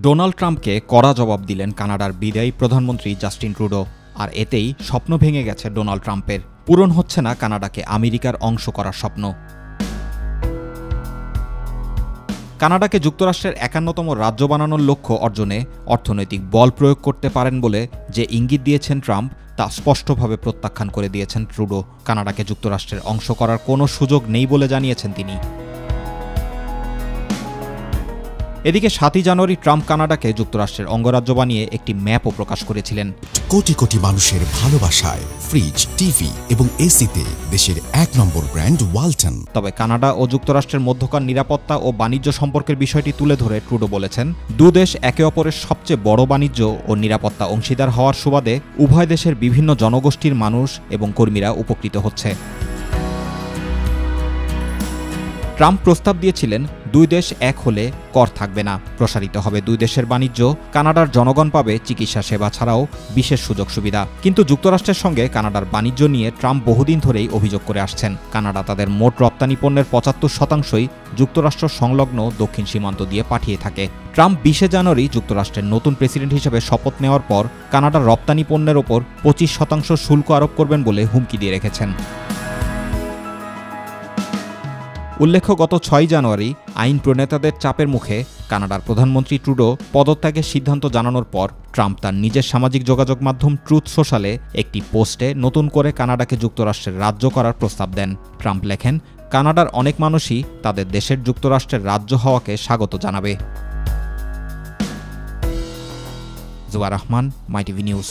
Donald ট্রাম্পকে কড়া জবাব দিলেন কানাডার বিদায়ী প্রধানমন্ত্রী জাস্টিন ট্রুডো। আর এতেই স্বপ্ন ভেঙে গেছে ডোনাল্ড ট্রাম্পের। পূরণ হচ্ছে না কানাডাকে আমেরিকার অংশ করার স্বপ্ন। কানাডাকে যুক্তরাষ্ট্রের ৫১তম রাজ্য বানানোর লক্ষ্য অর্জনে অর্থনৈতিক বল প্রয়োগ করতে পারেন বলে যে ইঙ্গিত দিয়েছেন ট্রাম্প, তা স্পষ্টভাবে প্রত্যাখ্যান করে দিয়েছেন ট্রুডো। কানাডাকে যুক্তরাষ্ট্রের অংশ করার কোনো সুযোগ নেই বলে জানিয়েছেন তিনি। এদিকে ৭ই জানুয়ারি ট্রাম্প কানাডাকে যুক্তরাষ্ট্রের অঙ্গরাজ্য বানিয়ে একটি ম্যাপও প্রকাশ করেছিলেন। কোটি কোটি মানুষের ভালোবাসায় ফ্রিজ, টিভি এবং এসিতে দেশের ১ নম্বর ব্র্যান্ড ওয়ালটন। তবে কানাডা ও যুক্তরাষ্ট্রের মধ্যকার নিরাপত্তা ও বাণিজ্য সম্পর্কের বিষয়টি তুলে ধরে ট্রুডো বলেছেন, দুদেশ একে অপরের সবচেয়ে বড় বাণিজ্য ও নিরাপত্তা অংশীদার হওয়ার সুবাদে উভয় দেশের বিভিন্ন জনগোষ্ঠীর মানুষ এবং কর্মীরা উপকৃত হচ্ছে। ট্রাম্প প্রস্তাব দিয়েছিলেন, দুই দেশ এক হলে কর থাকবে না, প্রসারিত হবে দুই দেশের বাণিজ্য, কানাডার জনগণ পাবে চিকিৎসা সেবা ছাড়াও বিশেষ সুযোগ সুবিধা। কিন্তু যুক্তরাষ্ট্রের সঙ্গে কানাডার বাণিজ্য নিয়ে ট্রাম্প বহুদিন ধরেই অভিযোগ করে আসছেন। কানাডা তাদের মোট রপ্তানি পণ্যের ৭৫%ই যুক্তরাষ্ট্র সংলগ্ন দক্ষিণ সীমান্ত দিয়ে পাঠিয়ে থাকে। ট্রাম্প ২০ জানুয়ারি যুক্তরাষ্ট্রের নতুন প্রেসিডেন্ট হিসেবে শপথ নেওয়ার পর কানাডার রপ্তানি পণ্যের ওপর ২৫% শুল্ক আরোপ করবেন বলে হুমকি দিয়ে রেখেছেন। উল্লেখ্য, গত ৬ জানুয়ারি আইন প্রণেতাদের চাপের মুখে কানাডার প্রধানমন্ত্রী ট্রুডো পদত্যাগের সিদ্ধান্ত জানানোর পর ট্রাম্প তার নিজের সামাজিক যোগাযোগ মাধ্যম ট্রুথ সোশ্যালে একটি পোস্টে নতুন করে কানাডাকে যুক্তরাষ্ট্রের রাজ্য করার প্রস্তাব দেন। ট্রাম্প লেখেন, কানাডার অনেক মানুষই তাদের দেশের যুক্তরাষ্ট্রের রাজ্য হওয়াকে স্বাগত জানাবে। জুবায়ের রহমান, মাই টিভি নিউজ।